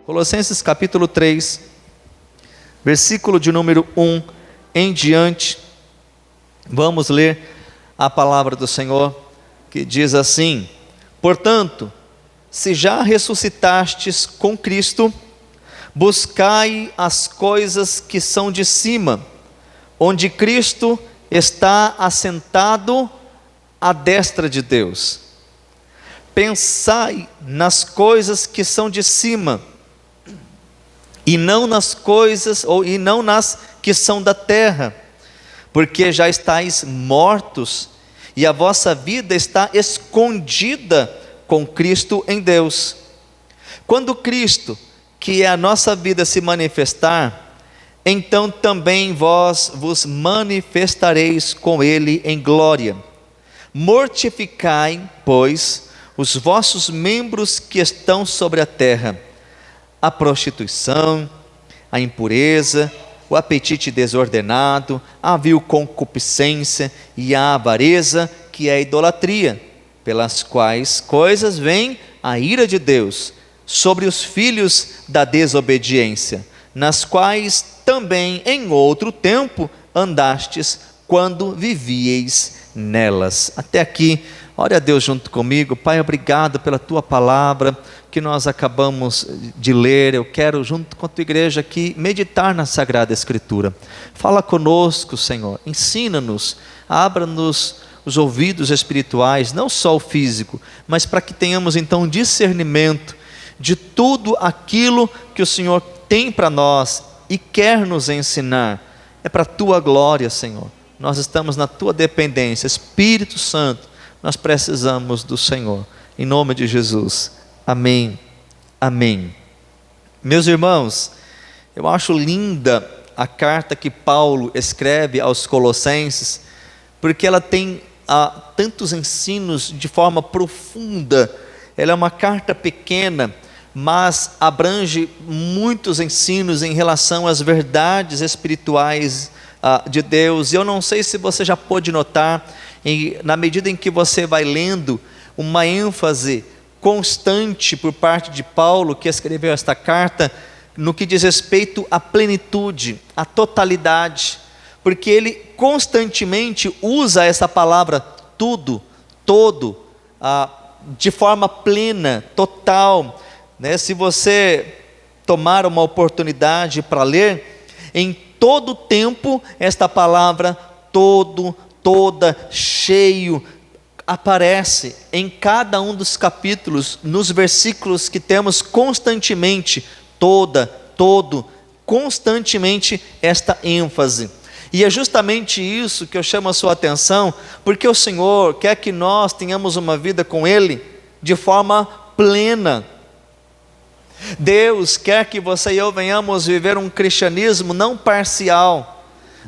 Colossenses capítulo 3, versículo de número 1 em diante. Vamos ler a palavra do Senhor, que diz assim: portanto, se já ressuscitastes com Cristo, buscai as coisas que são de cima, onde Cristo está assentado à destra de Deus. Pensai nas coisas que são de cima, e não nas que são da terra, porque já estáis mortos, e a vossa vida está escondida com Cristo em Deus. Quando Cristo, que é a nossa vida, se manifestar, então também vós vos manifestareis com Ele em glória. Mortificai, pois, os vossos membros que estão sobre a terra: a prostituição, a impureza, o apetite desordenado, a vil concupiscência e a avareza, que é a idolatria, pelas quais coisas vem a ira de Deus sobre os filhos da desobediência, nas quais também em outro tempo andastes, quando vivieis nelas. Até aqui. Ore a Deus junto comigo. Pai, obrigado pela Tua palavra que nós acabamos de ler. Eu quero, junto com a Tua igreja aqui, meditar na Sagrada Escritura. Fala conosco, Senhor. Ensina-nos, abra-nos os ouvidos espirituais, não só o físico, mas para que tenhamos então um discernimento de tudo aquilo que o Senhor tem para nós e quer nos ensinar. É para a Tua glória, Senhor. Nós estamos na Tua dependência. Espírito Santo, nós precisamos do Senhor, em nome de Jesus, amém, amém. Meus irmãos, eu acho linda a carta que Paulo escreve aos Colossenses, porque ela tem tantos ensinos de forma profunda. Ela é uma carta pequena, mas abrange muitos ensinos em relação às verdades espirituais de Deus. E eu não sei se você já pôde notar, na medida em que você vai lendo, uma ênfase constante por parte de Paulo, que escreveu esta carta, no que diz respeito à plenitude, à totalidade, porque ele constantemente usa essa palavra tudo, todo, de forma plena, total, né? Se você tomar uma oportunidade para ler, em todo tempo esta palavra todo, toda, cheio, aparece em cada um dos capítulos, nos versículos que temos constantemente, toda, todo, constantemente esta ênfase. E é justamente isso que eu chamo a sua atenção, porque o Senhor quer que nós tenhamos uma vida com Ele de forma plena. Deus quer que você e eu venhamos viver um cristianismo não parcial,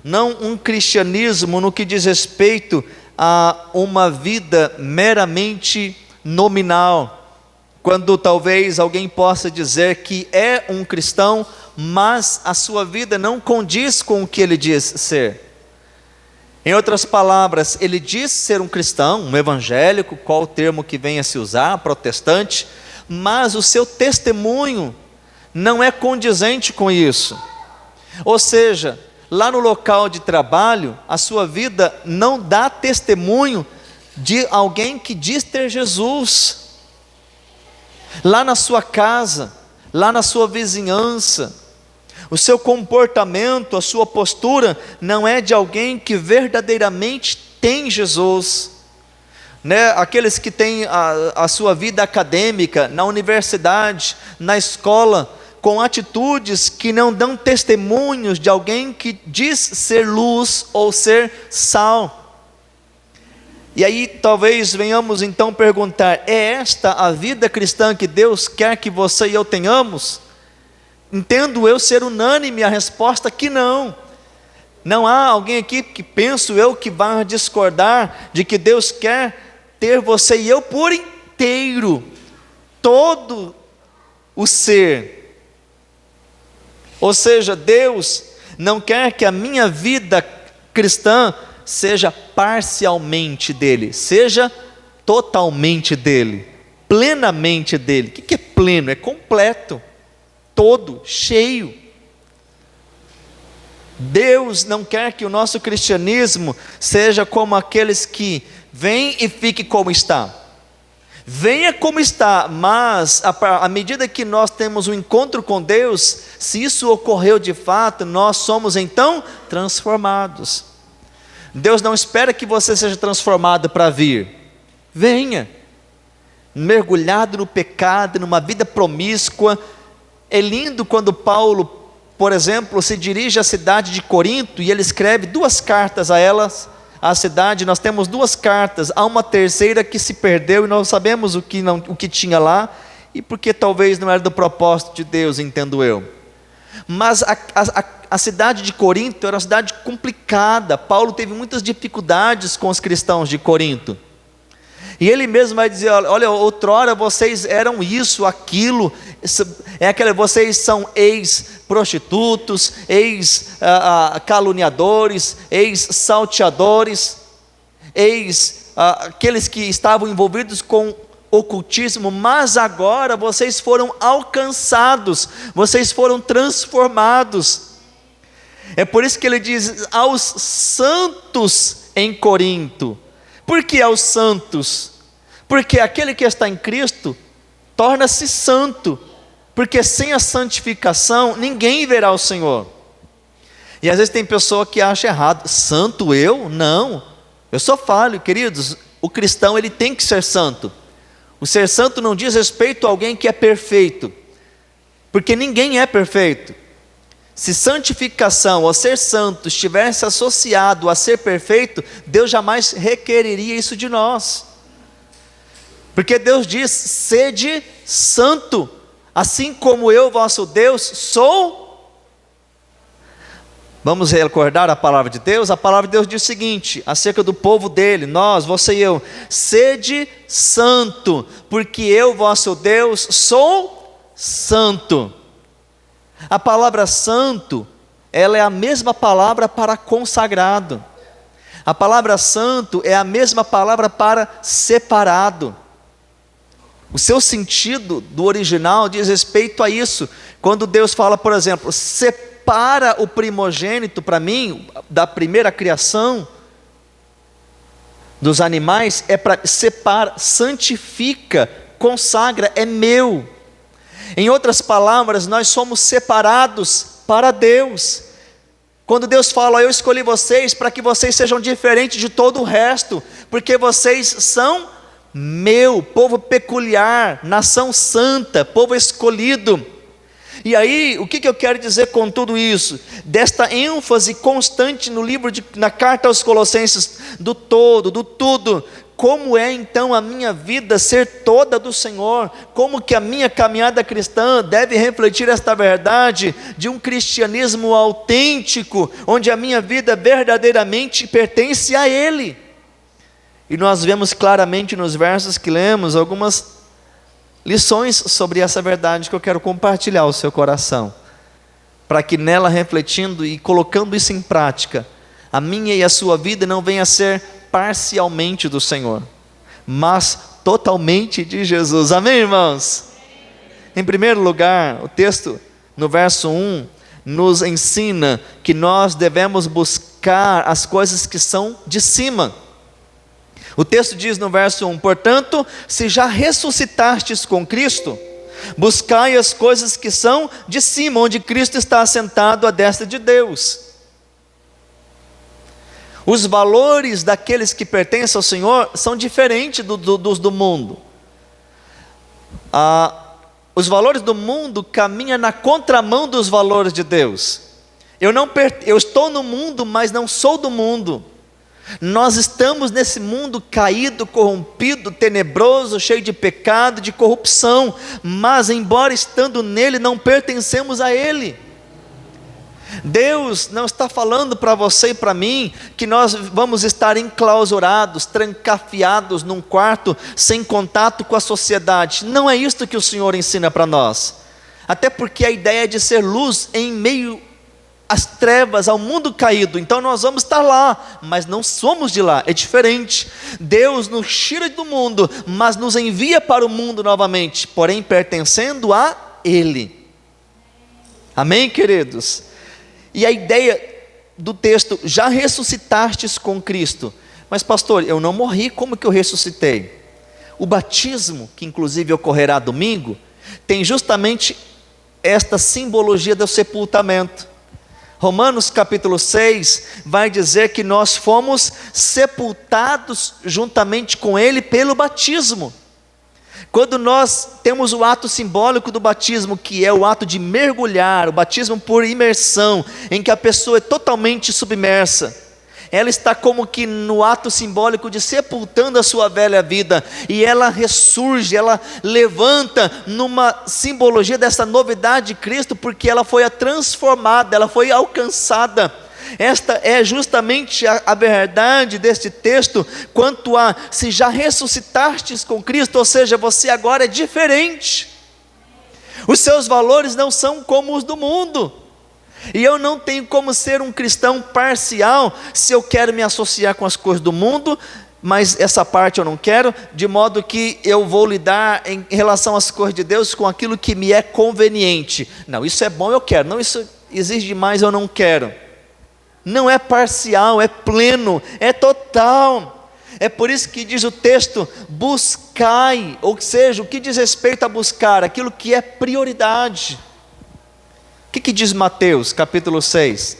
não um cristianismo no que diz respeito a uma vida meramente nominal, quando talvez alguém possa dizer que é um cristão, mas a sua vida não condiz com o que ele diz ser. Em outras palavras, ele diz ser um cristão, um evangélico, qual o termo que venha a se usar, protestante, mas o seu testemunho não é condizente com isso. Ou seja, lá no local de trabalho, a sua vida não dá testemunho de alguém que diz ter Jesus. Lá na sua casa, lá na sua vizinhança, o seu comportamento, a sua postura não é de alguém que verdadeiramente tem Jesus, né? Aqueles que têm a sua vida acadêmica, na universidade, na escola, com atitudes que não dão testemunhos de alguém que diz ser luz ou ser sal. E aí talvez venhamos então perguntar: é esta a vida cristã que Deus quer que você e eu tenhamos? Entendo eu ser unânime a resposta que não. Não há alguém aqui que penso eu que vai discordar de que Deus quer ter você e eu por inteiro, todo o ser. Ou seja, Deus não quer que a minha vida cristã seja parcialmente dele, seja totalmente dele, plenamente dele. O que é pleno? É completo, todo, cheio. Deus não quer que o nosso cristianismo seja como aqueles que vêm e fiquem como está. Venha como está, mas à medida que nós temos um encontro com Deus, se isso ocorreu de fato, nós somos então transformados. Deus não espera que você seja transformado para vir. Venha, mergulhado no pecado, numa vida promíscua. É lindo quando Paulo, por exemplo, se dirige à cidade de Corinto e ele escreve 2 cartas a elas, à cidade. Nós temos 2 cartas, há uma terceira que se perdeu e nós sabemos o que tinha lá, e porque talvez não era do propósito de Deus, entendo eu. Mas a cidade de Corinto era uma cidade complicada. Paulo teve muitas dificuldades com os cristãos de Corinto. E ele mesmo vai dizer: olha, outrora vocês eram isso, aquilo, vocês são ex-prostitutos, ex-caluniadores, ex-salteadores, aqueles que estavam envolvidos com ocultismo, mas agora vocês foram alcançados, vocês foram transformados. É por isso que ele diz aos santos em Corinto. Por que aos santos? Porque aquele que está em Cristo torna-se santo, porque sem a santificação ninguém verá o Senhor. E às vezes tem pessoa que acha errado: santo eu? Não, eu sou falho, queridos. O cristão, ele tem que ser santo. O ser santo não diz respeito a alguém que é perfeito, porque ninguém é perfeito. Se santificação ou ser santo estivesse associado a ser perfeito, Deus jamais requereria isso de nós. Porque Deus diz: sede santo, assim como eu, vosso Deus, sou. Vamos recordar a palavra de Deus? A palavra de Deus diz o seguinte, acerca do povo dele, nós, você e eu: sede santo, porque eu, vosso Deus, sou santo. A palavra santo, ela é a mesma palavra para consagrado. A palavra santo é a mesma palavra para separado. O seu sentido do original diz respeito a isso. Quando Deus fala, por exemplo, separa o primogênito para mim, da primeira criação dos animais, é para separar, santifica, consagra, é meu. Em outras palavras, nós somos separados para Deus. Quando Deus fala: eu escolhi vocês para que vocês sejam diferentes de todo o resto, porque vocês são meu, povo peculiar, nação santa, povo escolhido. E aí, o que eu quero dizer com tudo isso? Desta ênfase constante no na carta aos Colossenses, do todo, do tudo. Como é então a minha vida ser toda do Senhor? Como que a minha caminhada cristã deve refletir esta verdade de um cristianismo autêntico, onde a minha vida verdadeiramente pertence a Ele? E nós vemos claramente nos versos que lemos algumas lições sobre essa verdade que eu quero compartilhar ao seu coração, para que nela, refletindo e colocando isso em prática, a minha e a sua vida não venha a ser parcialmente do Senhor, mas totalmente de Jesus. Amém, irmãos? Em primeiro lugar, o texto no verso 1 nos ensina que nós devemos buscar as coisas que são de cima. O texto diz no verso 1: portanto, se já ressuscitastes com Cristo, buscai as coisas que são de cima, onde Cristo está assentado à destra de Deus. Os valores daqueles que pertencem ao Senhor são diferentes dos do mundo. Os valores do mundo caminham na contramão dos valores de Deus. Eu estou no mundo, mas não sou do mundo. Nós estamos nesse mundo caído, corrompido, tenebroso, cheio de pecado, de corrupção, mas embora estando nele, não pertencemos a ele. Deus não está falando para você e para mim que nós vamos estar enclausurados, trancafiados num quarto, sem contato com a sociedade. Não é isto que o Senhor ensina para nós. Até porque a ideia é de ser luz em meio às trevas, ao mundo caído. Então nós vamos estar lá, mas não somos de lá, é diferente. Deus nos tira do mundo, mas nos envia para o mundo novamente, porém pertencendo a Ele. Amém, queridos? E a ideia do texto, já ressuscitastes com Cristo. Mas pastor, eu não morri, como que eu ressuscitei? O batismo, que inclusive ocorrerá domingo, tem justamente esta simbologia do sepultamento. Romanos capítulo 6 vai dizer que nós fomos sepultados juntamente com Ele pelo batismo. Quando nós temos o ato simbólico do batismo, que é o ato de mergulhar, o batismo por imersão, em que a pessoa é totalmente submersa, ela está como que no ato simbólico de sepultando a sua velha vida, e ela ressurge, ela levanta numa simbologia dessa novidade de Cristo, porque ela foi transformada, ela foi alcançada. Esta é justamente a verdade deste texto, quanto a se já ressuscitastes com Cristo, ou seja, você agora é diferente, os seus valores não são como os do mundo, e eu não tenho como ser um cristão parcial, se eu quero me associar com as coisas do mundo, mas essa parte eu não quero, de modo que eu vou lidar em relação às coisas de Deus com aquilo que me é conveniente. Não, isso é bom, eu quero, não, isso exige demais, eu não quero. Não é parcial, é pleno, é total. É por isso que diz o texto, buscai, ou seja, o que diz respeito a buscar, aquilo que é prioridade. O que diz Mateus capítulo 6,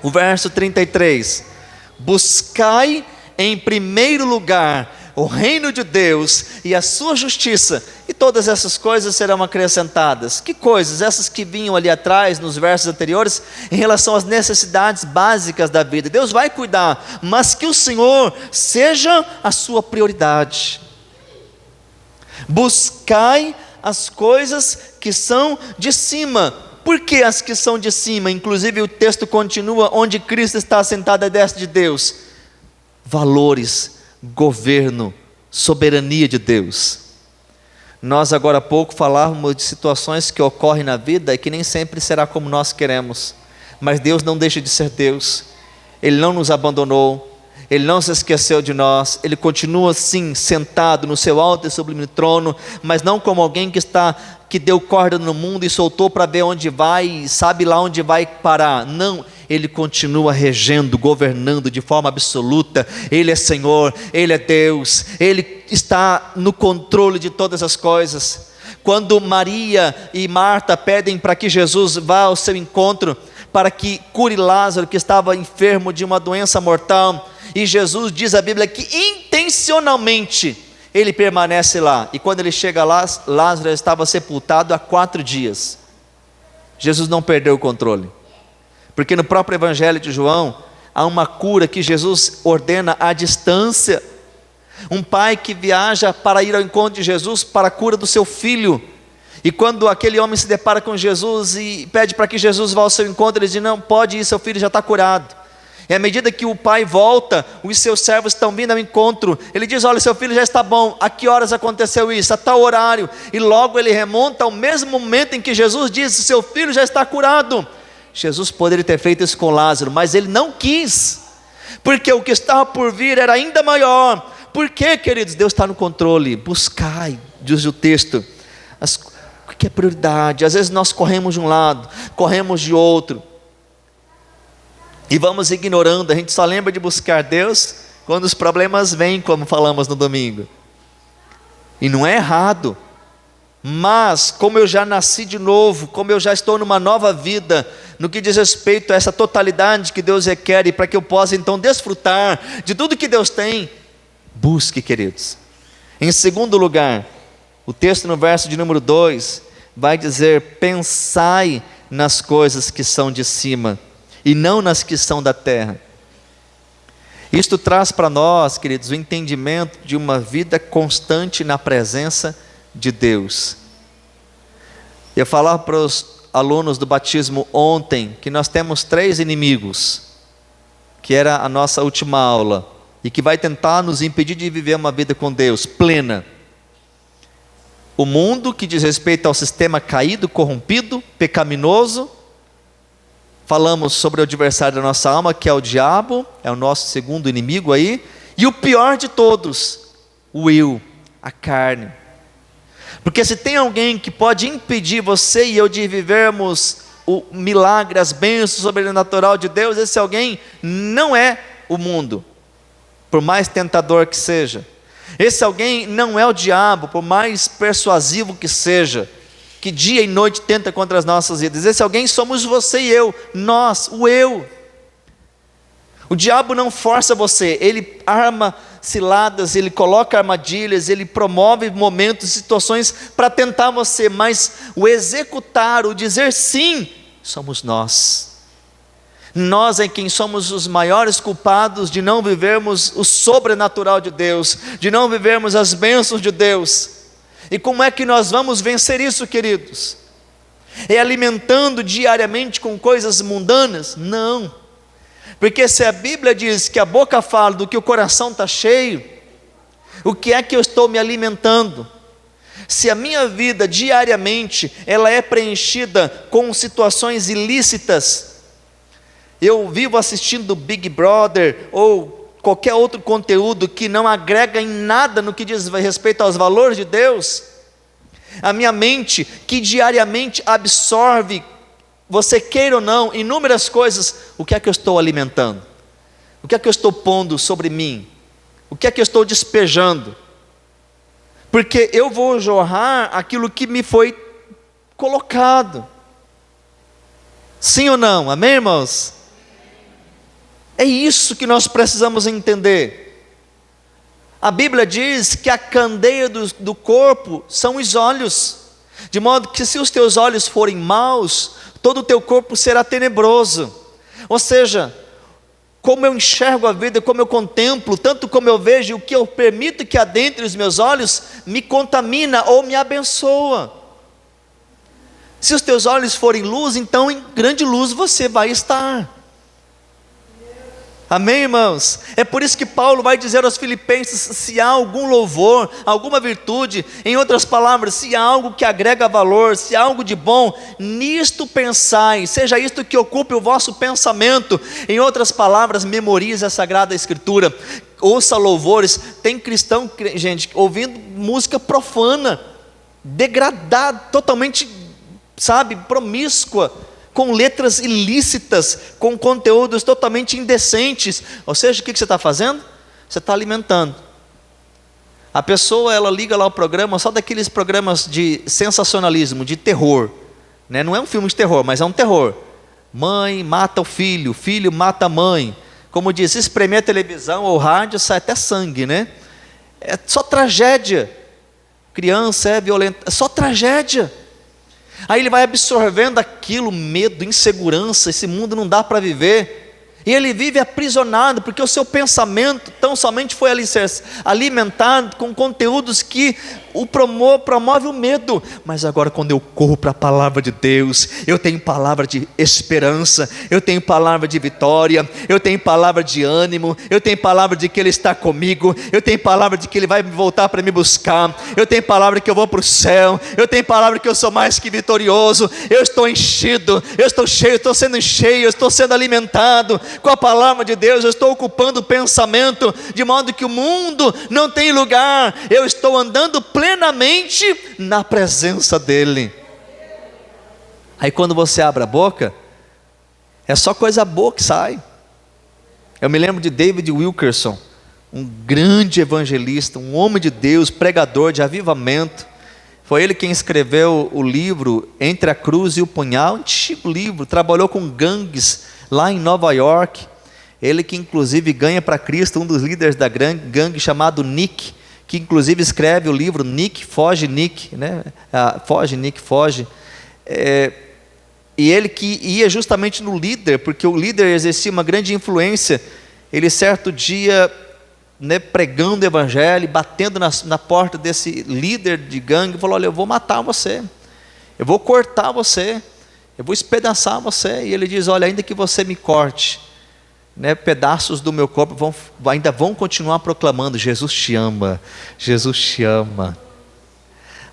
o verso 33, buscai em primeiro lugar o reino de Deus e a sua justiça, e todas essas coisas serão acrescentadas. Que coisas? Essas que vinham ali atrás, nos versos anteriores, em relação às necessidades básicas da vida. Deus vai cuidar, mas que o Senhor seja a sua prioridade. Buscai as coisas que são de cima. Por que as que são de cima? Inclusive o texto continua, onde Cristo está sentado à destra de Deus. Valores, governo, soberania de Deus. Nós agora há pouco falávamos de situações que ocorrem na vida e que nem sempre será como nós queremos, mas Deus não deixa de ser Deus. Ele não nos abandonou, Ele não se esqueceu de nós, Ele continua assim sentado no seu alto e sublime trono, mas não como alguém que deu corda no mundo e soltou para ver onde vai, e sabe lá onde vai parar. Não, Ele continua regendo, governando de forma absoluta. Ele é Senhor, Ele é Deus, Ele está no controle de todas as coisas. Quando Maria e Marta pedem para que Jesus vá ao seu encontro, para que cure Lázaro, que estava enfermo de uma doença mortal, e Jesus diz a Bíblia que intencionalmente ele permanece lá, e quando ele chega lá, Lázaro estava sepultado há 4 dias. Jesus não perdeu o controle, porque no próprio Evangelho de João, há uma cura que Jesus ordena à distância. Um pai que viaja para ir ao encontro de Jesus para a cura do seu filho, e quando aquele homem se depara com Jesus e pede para que Jesus vá ao seu encontro, ele diz: não, pode ir, seu filho já está curado. E à medida que o pai volta, os seus servos estão vindo ao encontro, ele diz: olha, seu filho já está bom. A que horas aconteceu isso? A tal horário. E logo ele remonta ao mesmo momento em que Jesus disse: seu filho já está curado. Jesus poderia ter feito isso com Lázaro, mas ele não quis, porque o que estava por vir era ainda maior. Por quê, queridos? Deus está no controle. Buscai, diz o texto, o que é prioridade. Às vezes nós corremos de um lado, corremos de outro, e vamos ignorando. A gente só lembra de buscar Deus quando os problemas vêm, como falamos no domingo. E não é errado, mas como eu já nasci de novo, como eu já estou numa nova vida, no que diz respeito a essa totalidade que Deus requer, e para que eu possa então desfrutar de tudo que Deus tem, busque, queridos. Em segundo lugar, o texto no verso de número 2 vai dizer: pensai nas coisas que são de cima, e não nas que são da terra. Isto traz para nós, queridos, o entendimento de uma vida constante na presença de Deus. Eu falava para os alunos do batismo ontem, que nós temos 3 inimigos, que era a nossa última aula, e que vai tentar nos impedir de viver uma vida com Deus, plena. O mundo, que diz respeito ao sistema caído, corrompido, pecaminoso. Falamos sobre o adversário da nossa alma, que é o diabo, é o nosso segundo inimigo aí. E o pior de todos, o eu, a carne. Porque se tem alguém que pode impedir você e eu de vivermos o milagre, as bênçãos sobrenatural de Deus, esse alguém não é o mundo, por mais tentador que seja. Esse alguém não é o diabo, por mais persuasivo que seja, que dia e noite tenta contra as nossas vidas. Esse alguém somos você e eu, nós, o eu. O diabo não força você, ele arma ciladas, ele coloca armadilhas, ele promove momentos, situações para tentar você, mas o executar, o dizer sim, somos nós. Nós é quem somos os maiores culpados de não vivermos o sobrenatural de Deus, de não vivermos as bênçãos de Deus. E como é que nós vamos vencer isso, queridos? É alimentando diariamente com coisas mundanas? Não. Porque se a Bíblia diz que a boca fala do que o coração está cheio, o que é que eu estou me alimentando? Se a minha vida diariamente ela é preenchida com situações ilícitas, eu vivo assistindo Big Brother ou qualquer outro conteúdo que não agrega em nada no que diz respeito aos valores de Deus, a minha mente que diariamente absorve, você queira ou não, inúmeras coisas, o que é que eu estou alimentando? O que é que eu estou pondo sobre mim? O que é que eu estou despejando? Porque eu vou jorrar aquilo que me foi colocado. Sim ou não? Amém, irmãos? É isso que nós precisamos entender. A Bíblia diz que a candeia do corpo são os olhos, de modo que se os teus olhos forem maus, todo o teu corpo será tenebroso. Ou seja, como eu enxergo a vida, como eu contemplo, tanto como eu vejo, o que eu permito que adentre os meus olhos, me contamina ou me abençoa. Se os teus olhos forem luz, então em grande luz você vai estar. Amém, irmãos? É por isso que Paulo vai dizer aos Filipenses, se há algum louvor, alguma virtude, em outras palavras, se há algo que agrega valor, se há algo de bom, nisto pensai, seja isto que ocupe o vosso pensamento. Em outras palavras, memorize a Sagrada Escritura, ouça louvores. Tem cristão, gente, ouvindo música profana, degradada, totalmente, promíscua, com letras ilícitas, com conteúdos totalmente indecentes. Ou seja, o que você está fazendo? Você está alimentando. A pessoa, ela liga lá o programa, só daqueles programas de sensacionalismo, de terror, né? Não é um filme de terror, mas é um terror. Mãe mata o filho, filho mata a mãe. Como diz, se espremer a televisão ou rádio, sai até sangue, né? É só tragédia. Criança é violenta, é só tragédia. Aí ele vai absorvendo aquilo, medo, insegurança, esse mundo não dá para viver, e ele vive aprisionado, porque o seu pensamento tão somente foi alimentado com conteúdos que o promove o medo. Mas agora quando eu corro para a palavra de Deus, eu tenho palavra de esperança, eu tenho palavra de vitória, eu tenho palavra de ânimo, eu tenho palavra de que Ele está comigo, eu tenho palavra de que Ele vai voltar para me buscar, eu tenho palavra que eu vou para o céu, eu tenho palavra que eu sou mais que vitorioso, eu estou enchido, eu estou cheio, eu estou sendo cheio, eu estou sendo alimentado com a palavra de Deus, eu estou ocupando o pensamento, de modo que o mundo não tem lugar, eu estou andando plenamente na presença dEle. Aí quando você abre a boca, é só coisa boa que sai. Eu me lembro de David Wilkerson, um grande evangelista, um homem de Deus, pregador de avivamento. Foi ele quem escreveu o livro Entre a Cruz e o Punhal, um antigo livro, trabalhou com gangues lá em Nova York. Ele que inclusive ganha para Cristo um dos líderes da gangue chamado Nick, que inclusive escreve o livro Nick, Foge Nick, né? Foge Nick, Foge. E ele que ia justamente no líder, porque o líder exercia uma grande influência. Ele certo dia, né, pregando o evangelho, batendo na porta desse líder de gangue, falou: olha, eu vou matar você, eu vou cortar você, eu vou espedaçar você. E ele diz: olha, ainda que você me corte, né, pedaços do meu corpo ainda vão continuar proclamando: Jesus te ama, Jesus te ama.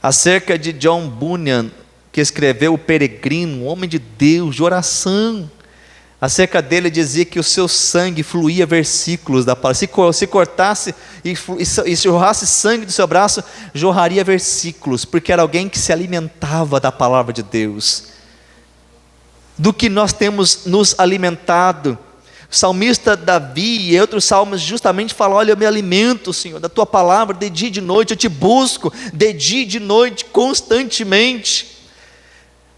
Acerca de John Bunyan, que escreveu O Peregrino, um homem de Deus, de oração, acerca dele dizia que o seu sangue fluía versículos da palavra. Se cortasse e jorrasse sangue do seu braço, jorraria versículos, porque era alguém que se alimentava da palavra de Deus. do que nós temos nos alimentado. O salmista Davi e outros salmos justamente falam: olha, eu me alimento, Senhor, da tua palavra de dia e de noite, eu te busco de dia e de noite, constantemente.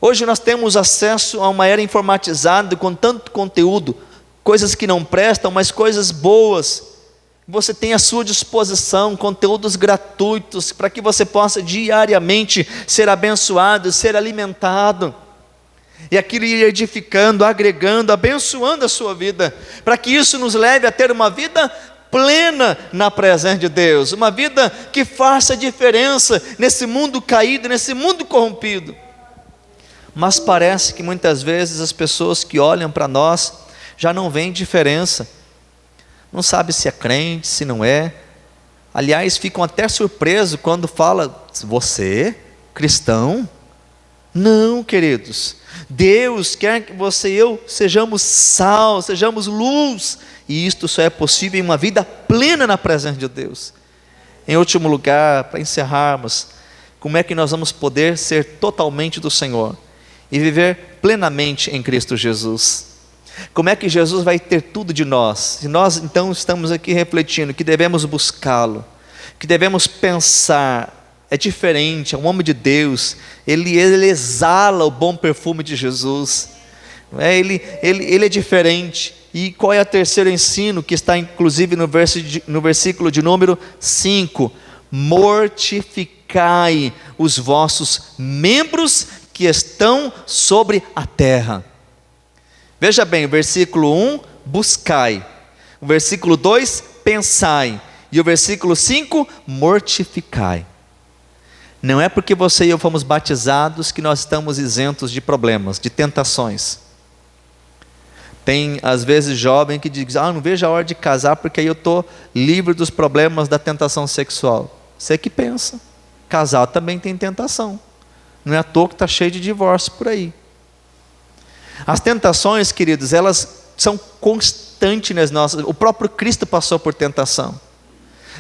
Hoje nós temos acesso a uma era informatizada com tanto conteúdo, coisas que não prestam, mas coisas boas. Você tem à sua disposição conteúdos gratuitos para que você possa diariamente ser abençoado, ser alimentado. E aquilo ir edificando, agregando, abençoando a sua vida, para que isso nos leve a ter uma vida plena na presença de Deus, uma vida que faça diferença nesse mundo caído, nesse mundo corrompido. Mas parece que muitas vezes as pessoas que olham para nós já não veem diferença, não sabe se é crente, se não é. Aliás, ficam até surpresos quando fala: você, cristão? Não, queridos, Deus quer que você e eu sejamos sal, sejamos luz, e isto só é possível em uma vida plena na presença de Deus. Em último lugar, para encerrarmos, como é que nós vamos poder ser totalmente do Senhor e viver plenamente em Cristo Jesus? Como é que Jesus vai ter tudo de nós? E nós então estamos aqui refletindo que devemos buscá-lo, que devemos pensar. É diferente, é um homem de Deus, ele exala o bom perfume de Jesus, ele é diferente. E qual é o terceiro ensino, que está inclusive no versículo de número 5? Mortificai os vossos membros que estão sobre a terra. Veja bem, o versículo 1, buscai, o versículo 2, pensai, e o versículo 5, mortificai. Não é porque você e eu fomos batizados que nós estamos isentos de problemas, de tentações. Tem às vezes jovem que diz: não vejo a hora de casar porque aí eu estou livre dos problemas da tentação sexual. Você que pensa, casal também tem tentação, não é à toa que está cheio de divórcio por aí. As tentações, queridos, elas são constantes nas nossas. O próprio Cristo passou por tentação.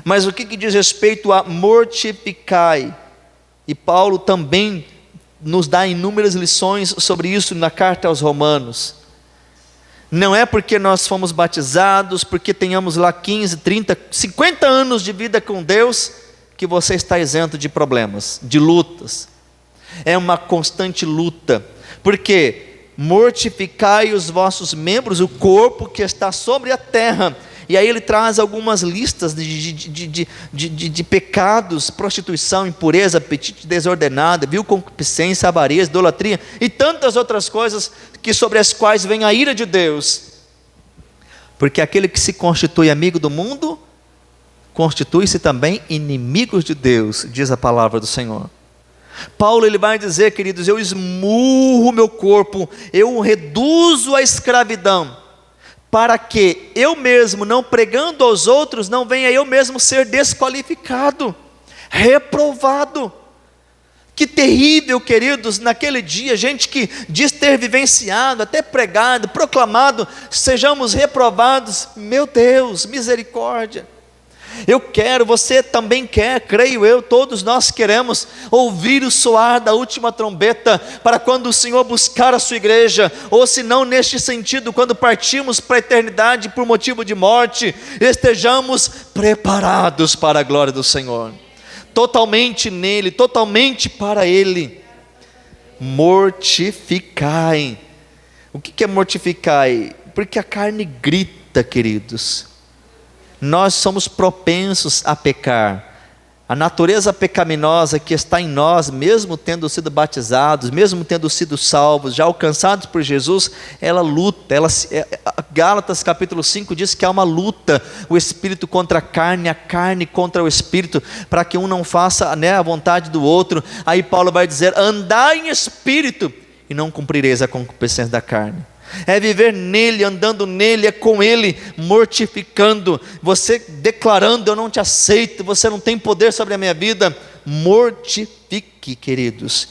Mas o que diz respeito a mortificai? E Paulo também nos dá inúmeras lições sobre isso na carta aos Romanos. Não é porque nós fomos batizados, porque tenhamos lá 15, 30, 50 anos de vida com Deus, que você está isento de problemas, de lutas. É uma constante luta. Porque mortificai os vossos membros, o corpo que está sobre a terra. E aí ele traz algumas listas de pecados: prostituição, impureza, apetite desordenado, vil concupiscência, avareza, idolatria e tantas outras coisas sobre as quais vem a ira de Deus. Porque aquele que se constitui amigo do mundo, constitui-se também inimigo de Deus, diz a palavra do Senhor. Paulo ele vai dizer, queridos: eu esmurro meu corpo, eu o reduzo à escravidão, para que eu mesmo, não pregando aos outros, não venha eu mesmo ser desqualificado, reprovado. Que terrível, queridos, naquele dia, gente que diz ter vivenciado, até pregado, proclamado, sejamos reprovados. Meu Deus, misericórdia. Eu quero, você também quer, creio eu, todos nós queremos ouvir o soar da última trombeta, para quando o Senhor buscar a sua igreja, ou se não neste sentido, quando partimos para a eternidade por motivo de morte, estejamos preparados para a glória do Senhor, totalmente nele, totalmente para Ele. Mortificai. O que é mortificai? Porque a carne grita, queridos. Nós somos propensos a pecar. A natureza pecaminosa que está em nós, mesmo tendo sido batizados, mesmo tendo sido salvos, já alcançados por Jesus, ela luta. Gálatas capítulo 5 diz que há uma luta, o espírito contra a carne contra o espírito, para que um não faça a vontade do outro. Aí Paulo vai dizer: andai em espírito e não cumprireis a concupiscência da carne. É viver nele, andando nele, é com ele, mortificando, você declarando: eu não te aceito, você não tem poder sobre a minha vida. Mortifique, queridos.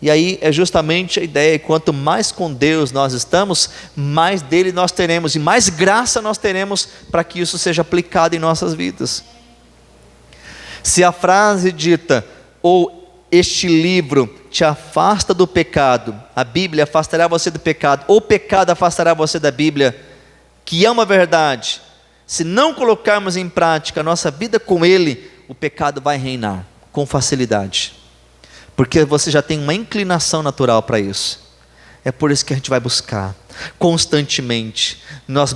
E aí é justamente a ideia: quanto mais com Deus nós estamos, mais dele nós teremos, e mais graça nós teremos para que isso seja aplicado em nossas vidas. Se a frase dita: ou este livro te afasta do pecado, a Bíblia afastará você do pecado, ou o pecado afastará você da Bíblia, que é uma verdade. Se não colocarmos em prática a nossa vida com Ele, o pecado vai reinar com facilidade, porque você já tem uma inclinação natural para isso. É por isso que a gente vai buscar constantemente. Nós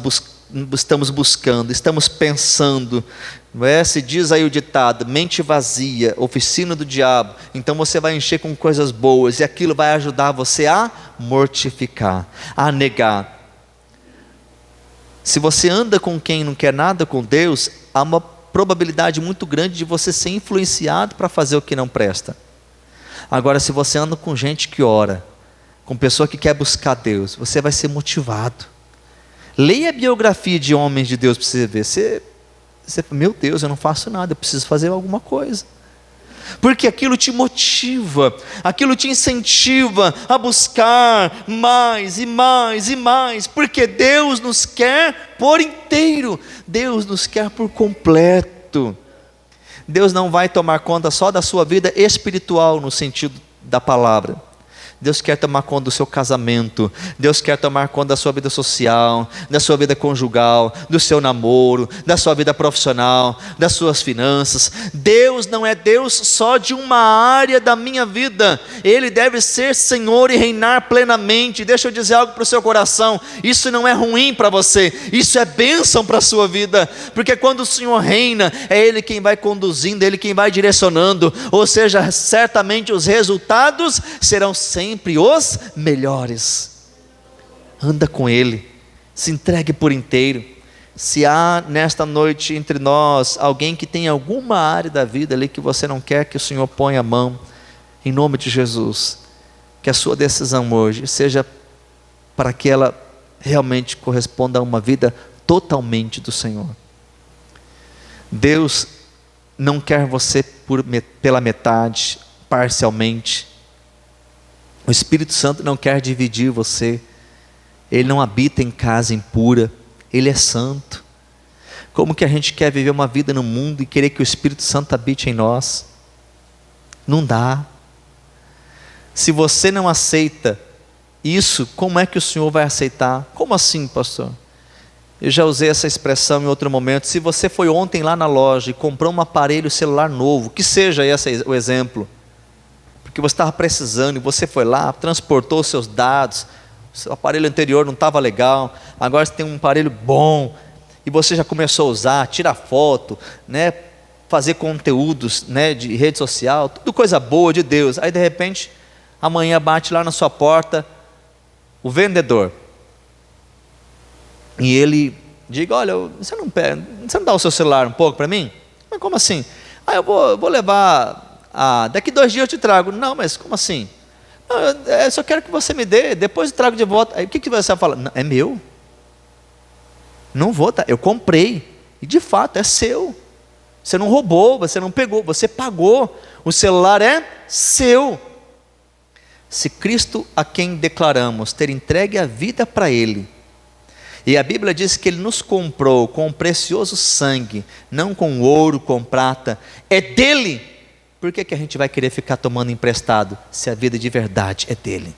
estamos buscando, estamos pensando. Se diz aí o ditado: mente vazia, oficina do diabo. Então você vai encher com coisas boas, e aquilo vai ajudar você a mortificar, a negar. Se você anda com quem não quer nada com Deus, há uma probabilidade muito grande de você ser influenciado para fazer o que não presta. Agora, se você anda com gente que ora, com pessoa que quer buscar Deus, você vai ser motivado. Leia a biografia de homens de Deus para você ver. Você, meu Deus, eu não faço nada, eu preciso fazer alguma coisa. Porque aquilo te motiva, aquilo te incentiva a buscar mais e mais e mais, porque Deus nos quer por inteiro, Deus nos quer por completo. Deus não vai tomar conta só da sua vida espiritual no sentido da palavra. Deus quer tomar conta do seu casamento, Deus quer tomar conta da sua vida social, da sua vida conjugal, do seu namoro, da sua vida profissional, das suas finanças. Deus não é Deus só de uma área da minha vida, Ele deve ser Senhor e reinar plenamente. Deixa eu dizer algo para o seu coração: isso não é ruim para você, isso é bênção para a sua vida, porque quando o Senhor reina, é Ele quem vai conduzindo, Ele quem vai direcionando, ou seja, certamente os resultados serão sempre os melhores. Anda com Ele, se entregue por inteiro. Se há nesta noite entre nós alguém que tem alguma área da vida ali que você não quer que o Senhor ponha a mão, em nome de Jesus, que a sua decisão hoje seja para que ela realmente corresponda a uma vida totalmente do Senhor. Deus não quer você pela metade, parcialmente. O Espírito Santo não quer dividir você. Ele não habita em casa impura. Ele é santo. Como que a gente quer viver uma vida no mundo e querer que o Espírito Santo habite em nós? Não dá. Se você não aceita isso, como é que o Senhor vai aceitar? Como assim, pastor? Eu já usei essa expressão em outro momento. Se você foi ontem lá na loja e comprou um aparelho celular novo, que seja esse o exemplo, que você estava precisando, e você foi lá, transportou os seus dados, seu aparelho anterior não estava legal, agora você tem um aparelho bom, e você já começou a usar, tirar foto, né, fazer conteúdos, né, de rede social, tudo coisa boa de Deus. Aí de repente, amanhã bate lá na sua porta o vendedor, e ele diga: olha, você não dá o seu celular um pouco para mim? Mas como assim? Eu vou levar... daqui 2 dias eu te trago. Não, mas como assim? Não, eu só quero que você me dê, depois eu trago de volta. Aí o que você vai falar? Não, é meu, não vou, tá? Eu comprei, e de fato é seu. Você não roubou, você não pegou, você pagou. O celular é seu. Se Cristo, a quem declaramos ter entregue a vida para Ele, e a Bíblia diz que Ele nos comprou com um precioso sangue, não com ouro, com prata, é dele. Por que a gente vai querer ficar tomando emprestado, se a vida de verdade é dele?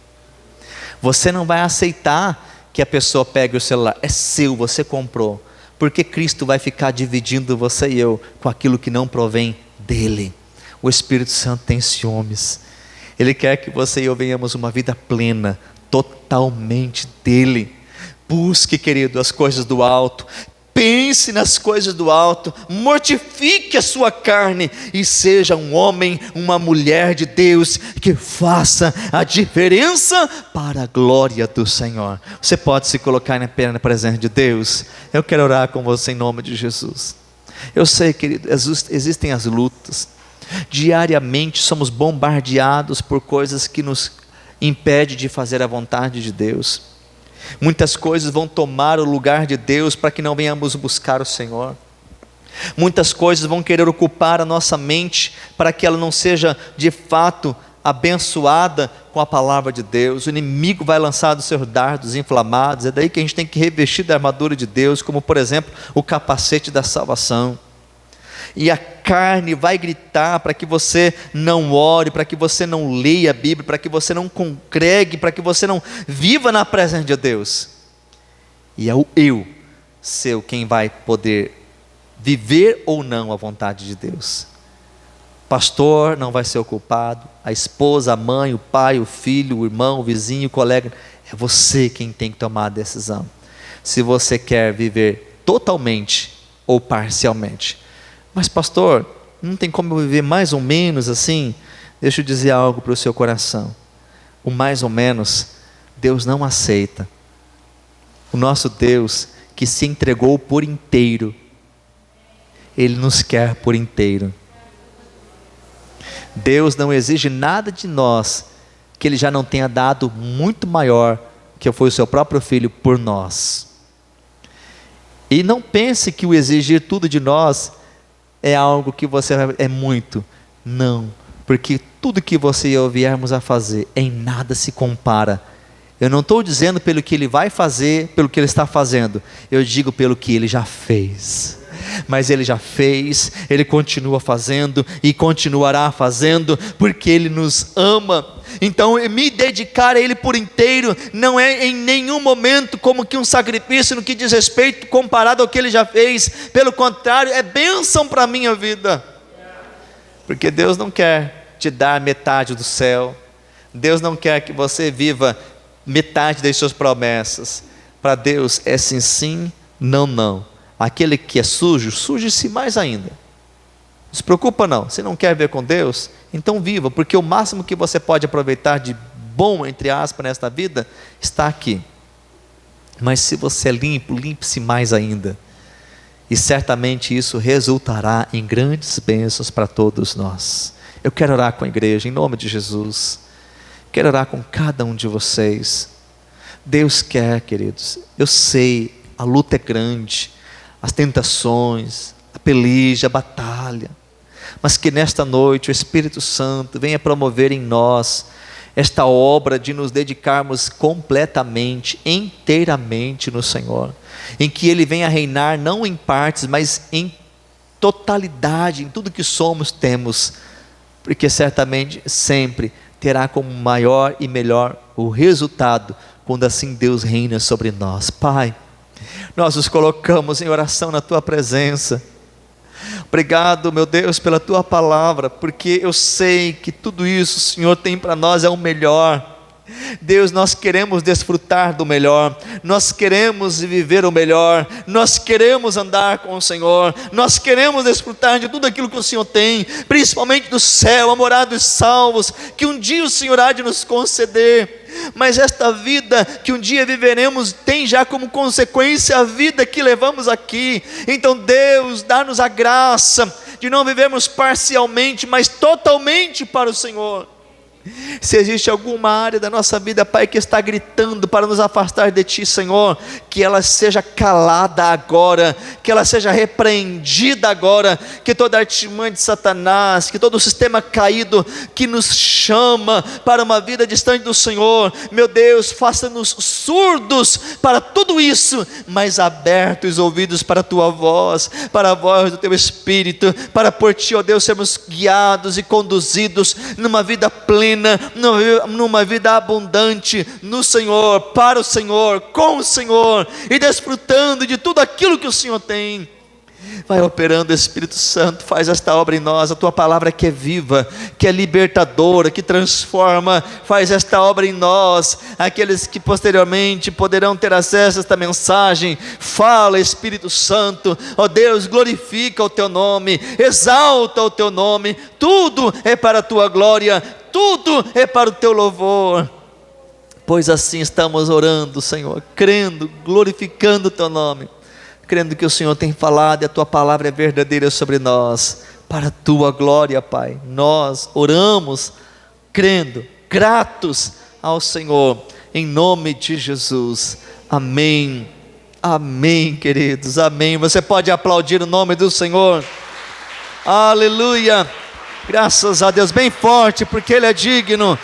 Você não vai aceitar que a pessoa pegue o celular, é seu, você comprou. Porque Cristo vai ficar dividindo você e eu com aquilo que não provém dele? O Espírito Santo tem ciúmes. Ele quer que você e eu venhamos uma vida plena, totalmente dele. Busque, querido, as coisas do alto. Pense nas coisas do alto, mortifique a sua carne e seja um homem, uma mulher de Deus que faça a diferença para a glória do Senhor. Você pode se colocar na presença de Deus? Eu quero orar com você em nome de Jesus. Eu sei, querido, existem as lutas. Diariamente somos bombardeados por coisas que nos impedem de fazer a vontade de Deus. Muitas coisas vão tomar o lugar de Deus para que não venhamos buscar o Senhor. Muitas coisas vão querer ocupar a nossa mente para que ela não seja de fato abençoada com a palavra de Deus. O inimigo vai lançar dos seus dardos inflamados. É daí que a gente tem que revestir da armadura de Deus, como por exemplo o capacete da salvação. E a carne vai gritar para que você não ore, para que você não leia a Bíblia, para que você não congregue, para que você não viva na presença de Deus. E é o eu seu quem vai poder viver ou não a vontade de Deus. Pastor não vai ser o culpado, a esposa, a mãe, o pai, o filho, o irmão, o vizinho, o colega. É você quem tem que tomar a decisão. Se você quer viver totalmente ou parcialmente. Mas pastor, não tem como eu viver mais ou menos assim? Deixa eu dizer algo para o seu coração. O mais ou menos, Deus não aceita. O nosso Deus, que se entregou por inteiro, Ele nos quer por inteiro. Deus não exige nada de nós que Ele já não tenha dado muito maior, que foi o seu próprio Filho por nós. E não pense que o exigir tudo de nós é algo que você é muito. Não, porque tudo que você e eu viermos a fazer em nada se compara. Eu não estou dizendo pelo que Ele vai fazer, pelo que Ele está fazendo. Eu digo pelo que Ele já fez. Mas Ele já fez, Ele continua fazendo e continuará fazendo, porque Ele nos ama. Então me dedicar a Ele por inteiro não é em nenhum momento como que um sacrifício no que diz respeito comparado ao que Ele já fez. Pelo contrário, é bênção para a minha vida. Porque Deus não quer te dar metade do céu. Deus não quer que você viva metade das suas promessas. Para Deus é sim, sim, não, não. Aquele que é sujo, suje-se mais ainda. Não se preocupa não, você não quer ver com Deus? Então viva, porque o máximo que você pode aproveitar de bom, entre aspas, nesta vida, está aqui. Mas se você é limpo, limpe-se mais ainda. E certamente isso resultará em grandes bênçãos para todos nós. Eu quero orar com a igreja, em nome de Jesus. Quero orar com cada um de vocês. Deus quer, queridos, eu sei, a luta é grande, as tentações, a peleja, a batalha, mas que nesta noite o Espírito Santo venha promover em nós esta obra de nos dedicarmos completamente, inteiramente no Senhor, em que Ele venha reinar não em partes, mas em totalidade, em tudo que somos, temos, porque certamente sempre terá como maior e melhor o resultado, quando assim Deus reina sobre nós. Pai, nós nos colocamos em oração na Tua presença. Obrigado, meu Deus, pela Tua palavra, porque eu sei que tudo isso o Senhor tem para nós é o melhor. Deus, nós queremos desfrutar do melhor, nós queremos viver o melhor, nós queremos andar com o Senhor, nós queremos desfrutar de tudo aquilo que o Senhor tem, principalmente do céu, a morada dos salvos, que um dia o Senhor há de nos conceder. Mas esta vida que um dia viveremos tem já como consequência a vida que levamos aqui. Então Deus, dá-nos a graça de não vivermos parcialmente, mas totalmente para o Senhor. Se existe alguma área da nossa vida, Pai, que está gritando para nos afastar de Ti, Senhor, que ela seja calada agora, que ela seja repreendida agora, que toda artimanha de Satanás, que todo o sistema caído que nos chama para uma vida distante do Senhor, meu Deus, faça-nos surdos para tudo isso, mas abertos os ouvidos para a Tua voz, para a voz do Teu Espírito, para por Ti, ó Deus, sermos guiados e conduzidos numa vida plena, numa vida abundante no Senhor, para o Senhor, com o Senhor, e desfrutando de tudo aquilo que o Senhor tem. Vai operando, Espírito Santo, faz esta obra em nós. A Tua palavra que é viva, que é libertadora, que transforma, faz esta obra em nós. Aqueles que posteriormente poderão ter acesso a esta mensagem, fala, Espírito Santo, ó Deus, glorifica o Teu nome, exalta o Teu nome, tudo é para a Tua glória, tudo é para o Teu louvor. Pois assim estamos orando, Senhor, crendo, glorificando o Teu nome, crendo que o Senhor tem falado e a Tua palavra é verdadeira sobre nós, para a Tua glória, Pai. Nós oramos, crendo, gratos ao Senhor, em nome de Jesus, amém, amém, queridos, amém. Você pode aplaudir o nome do Senhor, aleluia, graças a Deus, bem forte, porque Ele é digno.